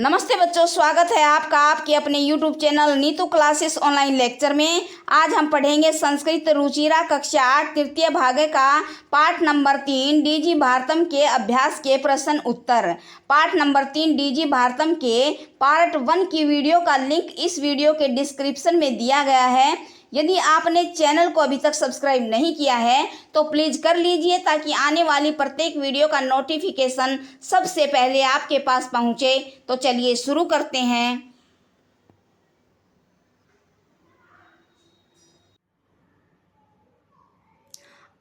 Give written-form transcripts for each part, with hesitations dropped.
नमस्ते बच्चों, स्वागत है आपका आपके अपने YouTube channel Neetu classes online lecture में। आज हम पढ़ेंगे संस्कृत रुचिरा कक्षा 8 तृतीय भाग का पाठ नंबर 3 डीजी भारतम के अभ्यास के प्रश्न उत्तर। पाठ नंबर 3 डीजी भारतम के पार्ट 1 की वीडियो का लिंक इस वीडियो के डिस्क्रिप्शन में दिया गया है। यदि आपने चैनल को अभी तक सब्सक्राइब नहीं किया है तो प्लीज़ कर लीजिए ताकि आने वाली प्रत्येक वीडियो का नोटिफिकेशन सबसे पहले आपके पास पहुंचे। तो चलिए शुरू करते हैं।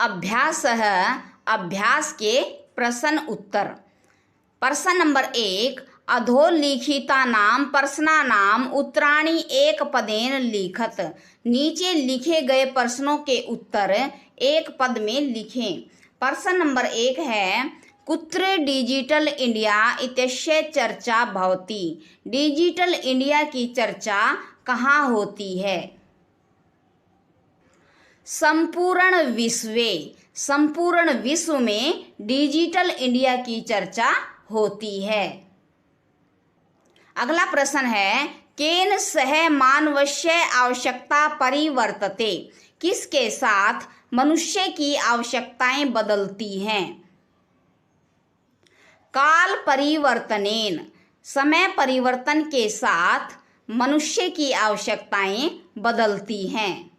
अभ्यास के प्रश्न उत्तर। प्रश्न नंबर 1, अधोलिखितानां प्रश्नानाम् उत्तराणि एक पदेन लिखत। नीचे लिखे गए प्रश्नों के उत्तर एक पद में लिखें। प्रश्न नंबर 1 है, कुत्र डिजिटल इंडिया इत्यस्य चर्चा भवति। डिजिटल इंडिया की चर्चा कहाँ होती है? संपूर्ण विश्व में डिजिटल इंडिया की चर्चा होती है। अगला प्रश्न है, केन सह मानवस्य आवश्यकता परिवर्तते। किसके साथ मनुष्य की आवश्यकताएं बदलती हैं? काल परिवर्तनेन, समय परिवर्तन के साथ मनुष्य की आवश्यकताएं बदलती हैं।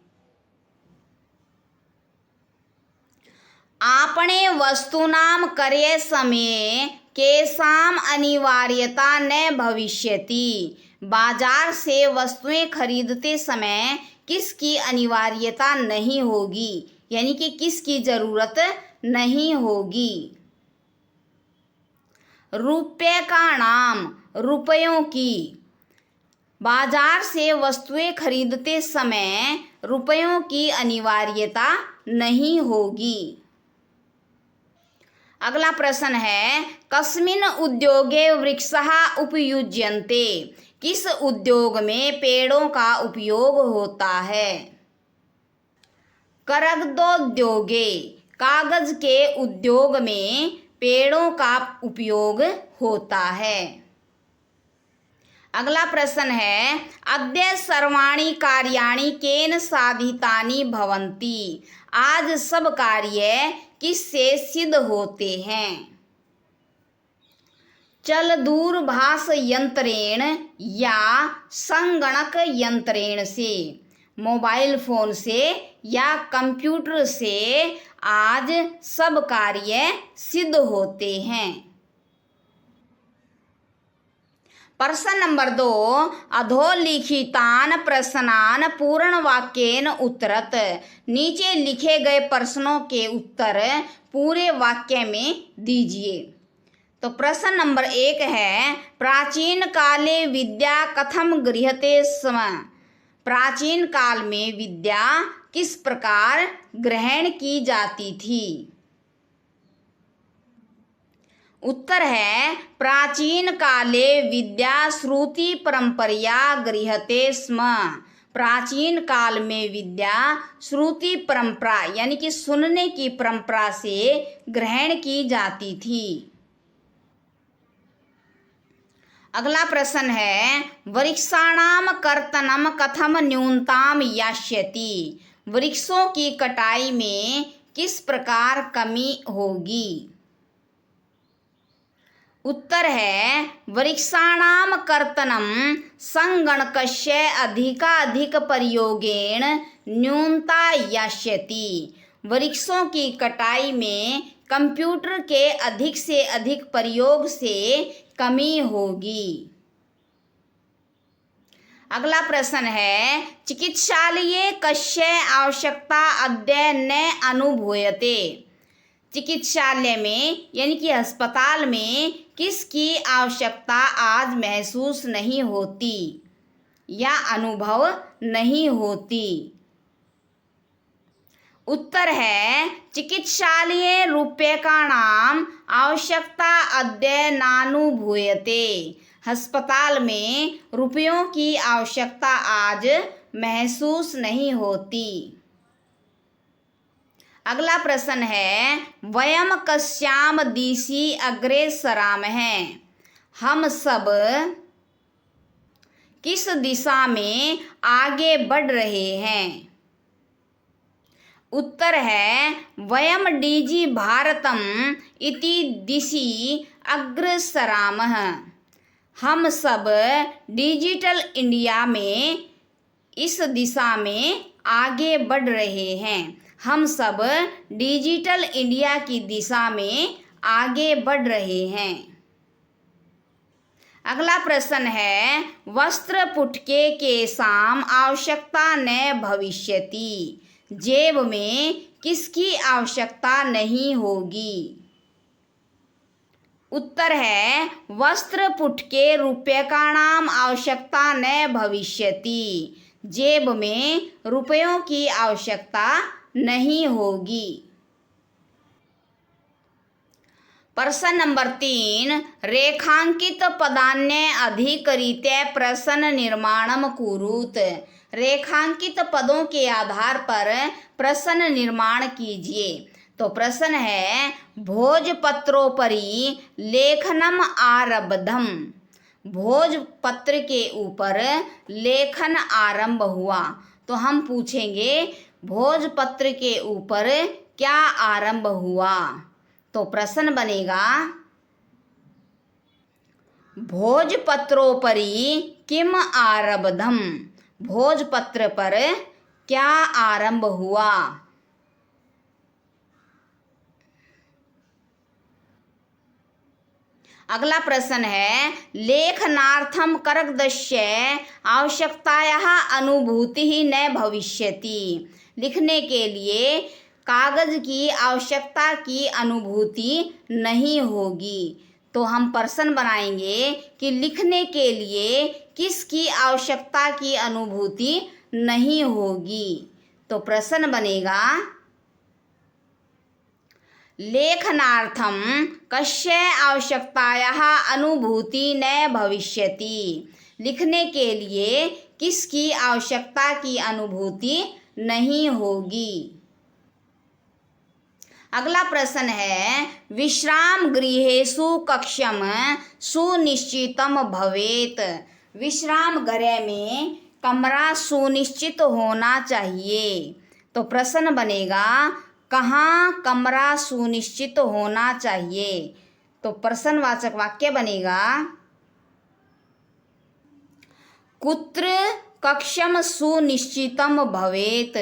आपणे वस्तूनां क्रय समये केषां अनिवार्यता न भविष्यति। बाजार से वस्तुएं खरीदते समय किसकी अनिवार्यता नहीं होगी, यानी कि किसकी जरूरत नहीं होगी। रुपये का नाम, रुपयों की। बाजार से वस्तुएं खरीदते समय रुपयों की अनिवार्यता नहीं होगी। अगला प्रश्न है, कस्मिन् उद्योगे वृक्षः उपयुज्यन्ते। किस उद्योग में पेड़ों का उपयोग होता है? कागदोद्योगे, कागज के उद्योग में पेड़ों का उपयोग होता है। अगला प्रश्न है, अद्य सर्वाणि कार्याणि केन साधितानि भवन्ति। आज सब कार्य किससे सिद्ध होते हैं? चल दूरभाष यंत्रेण या संगणक यंत्रेण से। मोबाइल फोन से या कंप्यूटर से आज सब कार्य सिद्ध होते हैं। प्रश्न नंबर 2, अधोलिखितान् प्रश्नान् पूर्ण वाक्येन उत्तरत। नीचे लिखे गए प्रश्नों के उत्तर पूरे वाक्य में दीजिए। तो प्रश्न नंबर 1 है, प्राचीन काले विद्या कथम गृह्यते स्म। प्राचीन काल में विद्या किस प्रकार ग्रहण की जाती थी? उत्तर है, प्राचीन काले विद्या श्रुति परंपरया गृह्यते स्म। प्राचीन काल में विद्या श्रुति परंपरा यानी कि सुनने की परंपरा से ग्रहण की जाती थी। अगला प्रश्न है, वृक्षाणां कर्तनं कथम न्यूनतां यास्यति। वृक्षों की कटाई में किस प्रकार कमी होगी? उत्तर है, वृक्षाणां कर्तनं संगणकस्य अधिकाधिक प्रयोगेण न्यूनता यास्यति। वृक्षों की कटाई में कंप्यूटर के अधिक से अधिक प्रयोग से कमी होगी। अगला प्रश्न है, चिकित्सालये कस्य आवश्यकता अद्य न अनुभूयते। चिकित्सालय में यानी कि अस्पताल में किसकी आवश्यकता आज महसूस नहीं होती या अनुभव नहीं होती? उत्तर है, चिकित्सालये रूप्यकाणां आवश्यकता अद्य नानुभूयते। अस्पताल में रुपयों की आवश्यकता आज महसूस नहीं होती। अगला प्रश्न है, वयम कस्याम दिशि अग्रेसरामः। हम सब किस दिशा में आगे बढ़ रहे हैं? उत्तर है वयम डीजी भारतम इति दिशि अग्रसरामः। हम सब डिजिटल इंडिया में इस दिशा में आगे बढ़ रहे हैं। हम सब डिजिटल इंडिया की दिशा में आगे बढ़ रहे हैं। अगला प्रश्न है वस्त्र पुटके के साम आवश्यकता न भविष्यति। जेब में किसकी आवश्यकता नहीं होगी? उत्तर है वस्त्र पुटके रूप्यकाणाम आवश्यकता न भविष्यति। जेब में रुपयों की आवश्यकता नहीं होगी। प्रश्न नंबर 3 रेखांकित पदान्य अधिकरीत्या प्रश्न निर्माणम कुरुत। रेखांकित पदों के आधार पर प्रश्न निर्माण कीजिए। तो प्रश्न है भोजपत्रोपरि लेखनम आरब्धम। भोजपत्र के ऊपर लेखन आरंभ हुआ। तो हम पूछेंगे भोजपत्र के ऊपर क्या आरंभ हुआ? तो प्रश्न बनेगा भोजपत्रोपरि किम आरब्धम। भोजपत्र पर क्या आरंभ हुआ? अगला प्रश्न है लेखनार्थम करगदस्य आवश्यकतायाः अनुभूति न भविष्यति। लिखने के लिए कागज की आवश्यकता की अनुभूति नहीं होगी। तो हम प्रश्न बनाएंगे कि लिखने के लिए किसकी आवश्यकता की अनुभूति नहीं होगी? तो प्रश्न बनेगा लेखनार्थम कस्य आवश्यकतायाः अनुभूति न भविष्यति। लिखने के लिए किसकी आवश्यकता की अनुभूति नहीं होगी। अगला प्रश्न है विश्राम गृहेषु कक्षम सुनिश्चितम भवेत। विश्राम गृह में कमरा सुनिश्चित होना चाहिए। तो प्रश्न बनेगा कहाँ कमरा सुनिश्चित होना चाहिए? तो प्रश्नवाचक वाक्य बनेगा कुत्र कक्षम सुनिश्चितम भवेत।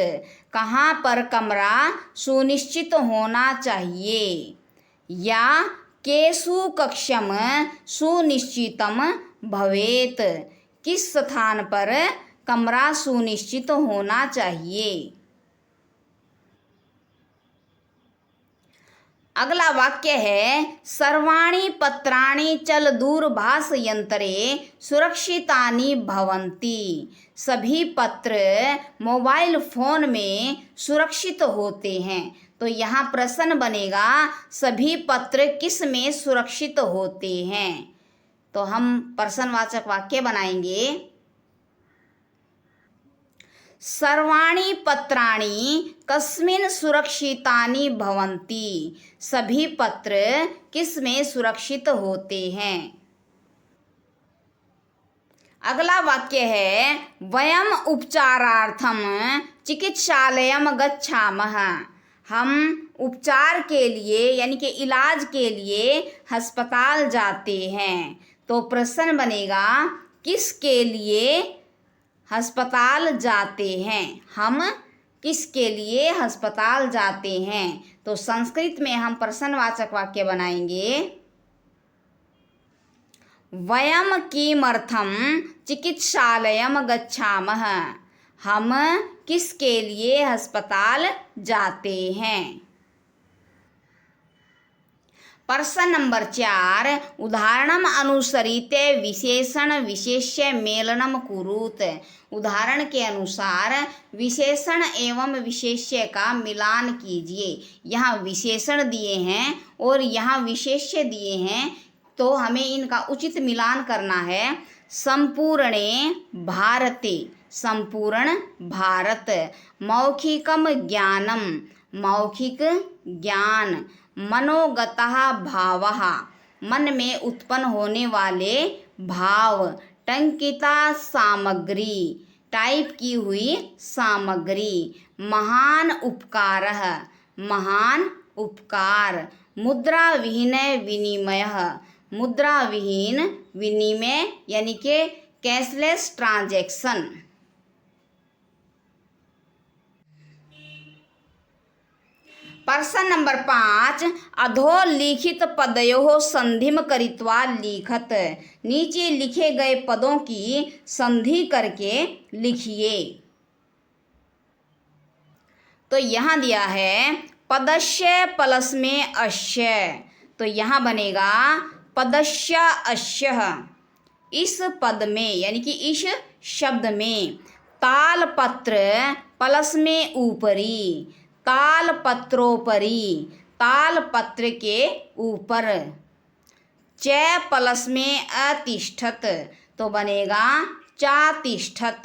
कहाँ पर कमरा सुनिश्चित होना चाहिए? या केषु कक्षम सुनिश्चितम भवेत। किस स्थान पर कमरा सुनिश्चित होना चाहिए? अगला वाक्य है सर्वाणि पत्राणि चल दूरभाष यंत्रे सुरक्षितानि भवन्ति। सभी पत्र मोबाइल फोन में सुरक्षित होते हैं। तो यहाँ प्रश्न बनेगा सभी पत्र किस में सुरक्षित होते हैं? तो हम प्रश्नवाचक वाक्य बनाएंगे सर्वाणि पत्राणि कस्मिन् सुरक्षितानि भवन्ति। सभी पत्र किस में सुरक्षित होते हैं? अगला वाक्य है वयम उपचारार्थम चिकित्सालयम गच्छामः। हम उपचार के लिए यानी कि इलाज के लिए अस्पताल जाते हैं। तो प्रश्न बनेगा किसके लिए अस्पताल जाते हैं? हम किसके लिए अस्पताल जाते हैं? तो संस्कृत में हम प्रश्नवाचक वाक्य बनाएंगे वयम किमर्थम चिकित्सालयम गच्छामः। हम किसके लिए अस्पताल जाते हैं? प्रश्न नंबर 4 उदाहरणम अनुसरिते विशेषण विशेष्य मेलनम कुरुत। उदाहरण के अनुसार विशेषण एवं विशेष्य का मिलान कीजिए। यहाँ विशेषण दिए हैं और यहाँ विशेष्य दिए हैं। तो हमें इनका उचित मिलान करना है। संपूर्णे भारते संपूर्ण भारत। मौखिकम ज्ञानम मौखिक ज्ञान। मनोगतः भावः मन में उत्पन्न होने वाले भाव। टंकिता सामग्री, टाइप की हुई सामग्री। महान उपकारः, महान उपकार। मुद्रा विहीन विनिमय, मुद्रा विहीन विनिमय यानी कि कैशलेस ट्रांजैक्शन। प्रश्न नंबर 5, अधोलिखित पदयोः संधिम करित्वा लिखत। नीचे लिखे गए पदों की संधि करके लिखिए। तो यहाँ दिया है पदस्य प्लस में अस्य, तो यहाँ बनेगा पदस्य अस्य। इस पद में यानी कि इस शब्द में तालपत्र प्लस में ऊपरी, तालपत्रोपरि, तालपत्र के ऊपर। च प्लस में अतिष्ठत, तो बनेगा चातिष्ठत।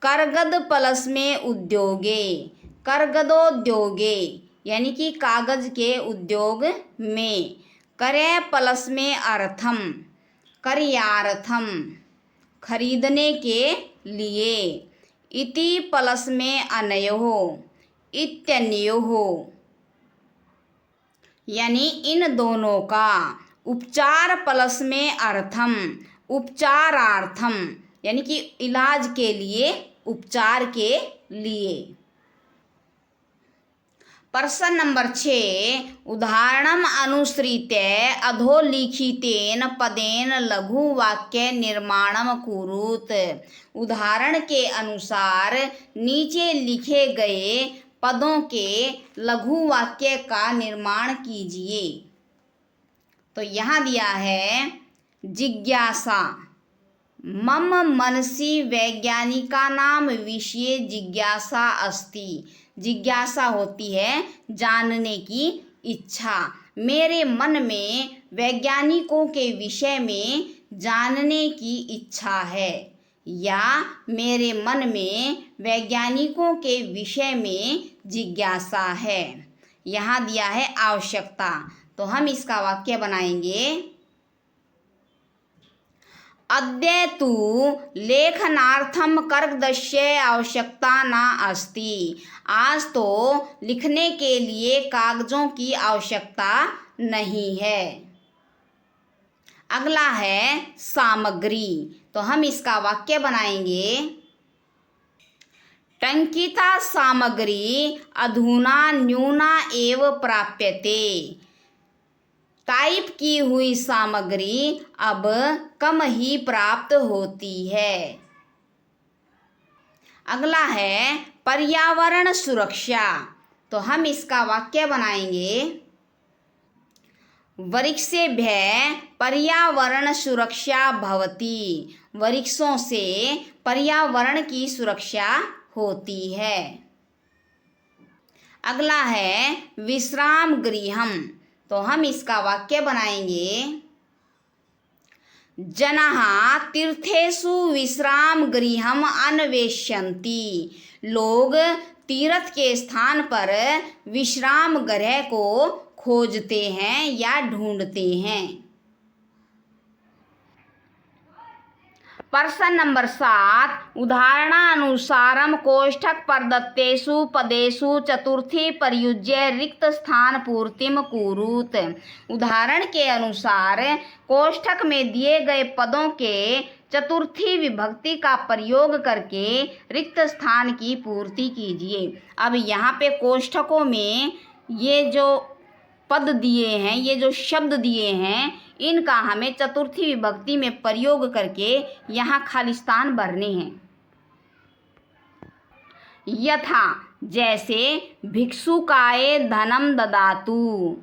करगद प्लस में उद्योगे, करगदोद्योगे यानी कि कागज के उद्योग में। करे प्लस में अर्थम, कर्यार्थम, खरीदने के लिए। इति प्लस में अनयोः, इत्यन्योः यानी इन दोनों का। उपचार प्लस में अर्थम, उपचारार्थम यानी कि इलाज के लिए, उपचार के लिए। प्रश्न नंबर 6, उदाहरणम अनुसृत्य अधोलिखितेन पदेन लघु वाक्य निर्माणम कुरुत। उदाहरण के अनुसार नीचे लिखे गए पदों के लघु वाक्य का निर्माण कीजिए। तो यहाँ दिया है जिज्ञासा। मम मनसि वैज्ञानिकानां विषये जिज्ञासा अस्ति। जिज्ञासा होती है जानने की इच्छा। मेरे मन में वैज्ञानिकों के विषय में जानने की इच्छा है, या मेरे मन में वैज्ञानिकों के विषय में जिज्ञासा है। यहाँ दिया है आवश्यकता, तो हम इसका वाक्य बनाएंगे। अद्य तु लेखनार्थम कागदस्य आवश्यकता न अस्ति। आज तो लिखने के लिए कागजों की आवश्यकता नहीं है। अगला है सामग्री, तो हम इसका वाक्य बनाएंगे। टंकिता सामग्री अधुना न्यूना एव प्राप्यते। टाइप की हुई सामग्री अब कम ही प्राप्त होती है। अगला है पर्यावरण सुरक्षा, तो हम इसका वाक्य बनाएंगे। वृक्षेभ्यः पर्यावरण सुरक्षा भवति। वृक्षों से पर्यावरण की सुरक्षा होती है। अगला है विश्राम गृहम, तो हम इसका वाक्य बनाएंगे। जनाः तीर्थेषु विश्राम गृहम अन्वेषन्ति। लोग तीर्थ के स्थान पर विश्राम गृह को खोजते हैं या ढूंढते हैं। प्रश्न नंबर 7, उदाहरणानुसारम कोष्ठक प्रदत्तेषु पदेषु चतुर्थी प्रयुज्य रिक्त स्थान पूर्तिम कुरुत। उदाहरण के अनुसार कोष्ठक में दिए गए पदों के चतुर्थी विभक्ति का प्रयोग करके रिक्त स्थान की पूर्ति कीजिए। अब यहाँ पे कोष्ठकों में ये जो पद दिए हैं, ये जो शब्द दिए हैं, इनका हमें चतुर्थी विभक्ति में प्रयोग करके यहाँ खाली स्थान भरने हैं। यथा, जैसे भिक्षुकाय धनम ददातु।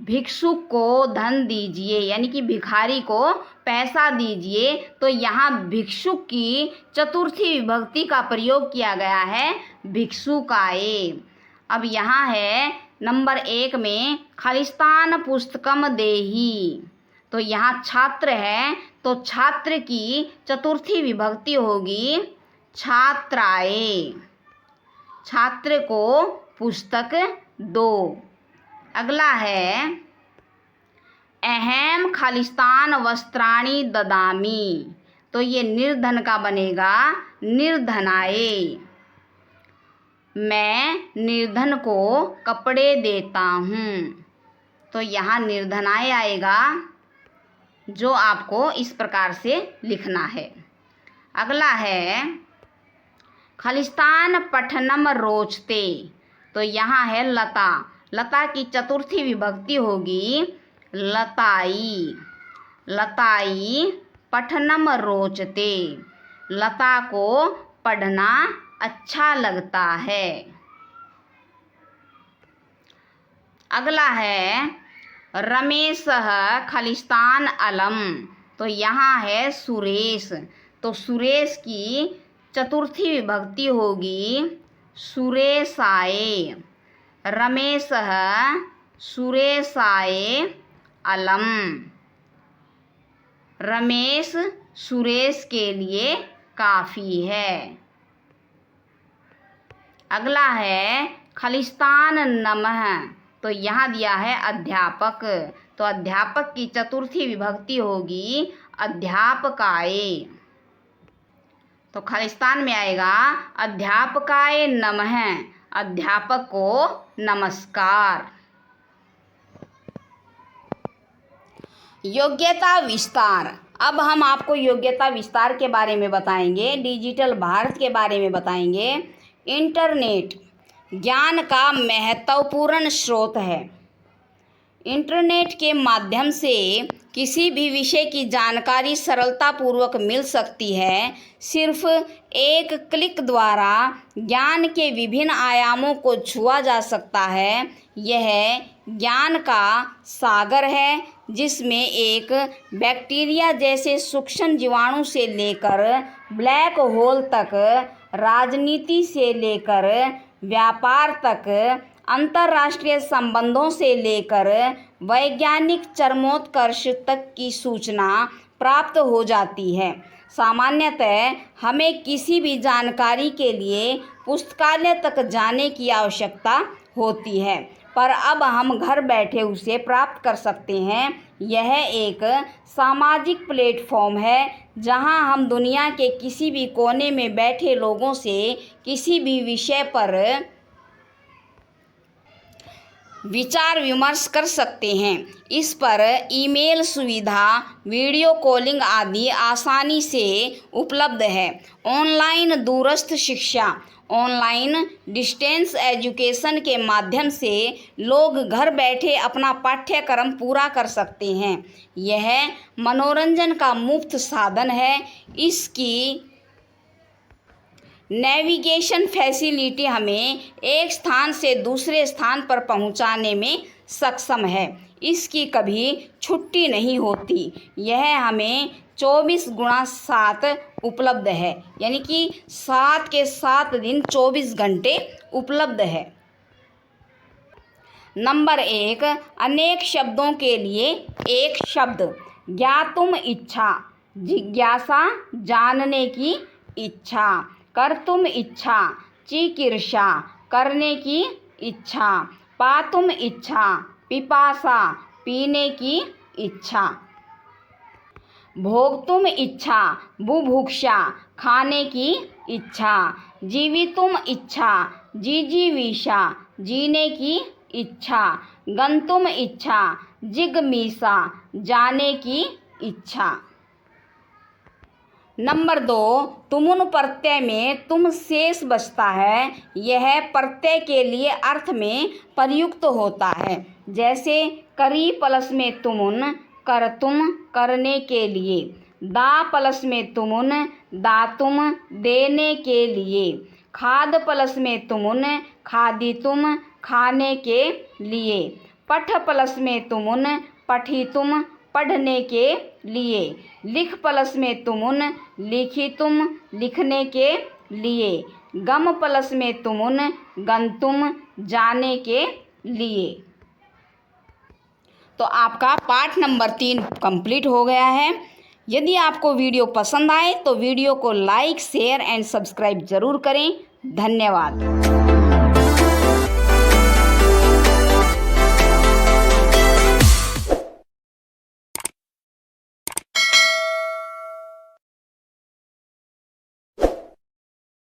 भिक्षुक को धन दीजिए यानी कि भिखारी को पैसा दीजिए। तो यहाँ भिक्षुक की चतुर्थी विभक्ति का प्रयोग किया गया है, भिक्षुकाय। अब यहाँ है नंबर 1 में खालिस्तान पुस्तकम देहि। तो यहाँ छात्र है, तो छात्र की चतुर्थी विभक्ति होगी छात्राय। छात्र को पुस्तक दो। अगला है अहम खालिस्तान वस्त्राणि ददामि। तो तो ये निर्धन का बनेगा निर्धनाए। मैं निर्धन को कपड़े देता हूँ, तो यहाँ निर्धनाए आएगा, जो आपको इस प्रकार से लिखना है। अगला है खलिस्तान पठनम रोचते, तो यहाँ है लता। लता की चतुर्थी विभक्ति होगी लताई। लताई पठनम रोचते, लता को पढ़ना अच्छा लगता है। अगला है रमेशः खलिस्तान अलम, तो यहाँ है सुरेश। तो सुरेश की चतुर्थी विभक्ति होगी सुरेशाय। रमेशः सुरेशाय अलम, रमेश सुरेश के लिए काफ़ी है। अगला है खलिस्तान नमः, तो यहाँ दिया है अध्यापक। तो अध्यापक की चतुर्थी विभक्ति होगी अध्यापकाय। तो खलिस्तान में आएगा अध्यापकाय नमः, अध्यापक को नमस्कार। योग्यता विस्तार। अब हम आपको योग्यता विस्तार के बारे में बताएंगे, डिजिटल भारत के बारे में बताएंगे। इंटरनेट ज्ञान का महत्वपूर्ण स्रोत है। इंटरनेट के माध्यम से किसी भी विषय की जानकारी सरलतापूर्वक मिल सकती है। सिर्फ एक क्लिक द्वारा ज्ञान के विभिन्न आयामों को छुआ जा सकता है। यह ज्ञान का सागर है, जिसमें एक बैक्टीरिया जैसे सूक्ष्म जीवाणु से लेकर ब्लैक होल तक, राजनीति से लेकर व्यापार तक, अंतर्राष्ट्रीय संबंधों से लेकर वैज्ञानिक चरमोत्कर्ष तक की सूचना प्राप्त हो जाती है। सामान्यतः हमें किसी भी जानकारी के लिए पुस्तकालय तक जाने की आवश्यकता होती है, पर अब हम घर बैठे उसे प्राप्त कर सकते हैं। यह एक सामाजिक प्लेटफॉर्म है, जहां हम दुनिया के किसी भी कोने में बैठे लोगों से किसी भी विषय पर विचार विमर्श कर सकते हैं। इस पर ईमेल सुविधा, वीडियो कॉलिंग आदि आसानी से उपलब्ध है। ऑनलाइन दूरस्थ शिक्षा, ऑनलाइन डिस्टेंस एजुकेशन के माध्यम से लोग घर बैठे अपना पाठ्यक्रम पूरा कर सकते हैं। यह मनोरंजन का मुफ्त साधन है। इसकी नेविगेशन फैसिलिटी हमें एक स्थान से दूसरे स्थान पर पहुंचाने में सक्षम है। इसकी कभी छुट्टी नहीं होती। यह हमें 24x7 उपलब्ध है, यानी कि 7 के 7 दिन 24 घंटे उपलब्ध है। नंबर 1, अनेक शब्दों के लिए एक शब्द। ज्ञातुम इच्छा, जिज्ञासा, जानने की इच्छा। कर्तुम इच्छा, चिकीर्षा, करने की इच्छा। पातुम इच्छा, पिपासा, पीने की इच्छा। भोक्तुम इच्छा, बुभुक्षा, खाने की इच्छा। जीवितुम इच्छा, जिजीविषा, जीने की इच्छा। गंतुम इच्छा, जिगमीषा, जाने की इच्छा। नंबर 2, तुमुन प्रत्यय में तुम शेष बचता है। यह प्रत्यय के लिए अर्थ में प्रयुक्त होता है। जैसे करी प्लस में तुमुन, करतुम, करने के लिए। दा प्लस में तुमुन, दातुम, देने के लिए। खाद प्लस में तुमुन, खादितुम, खाने के लिए। पठ प्लस में तुमुन, पठितुम, पढ़ने के लिए। लिख प्लस में तुमुन, लिखितुम, लिखने के लिए। गम प्लस में तुमुन, गंतुम, जाने के लिए। तो आपका पाठ नंबर 3 कंप्लीट हो गया है। यदि आपको वीडियो पसंद आए तो वीडियो को लाइक, शेयर एंड सब्सक्राइब ज़रूर करें। धन्यवाद।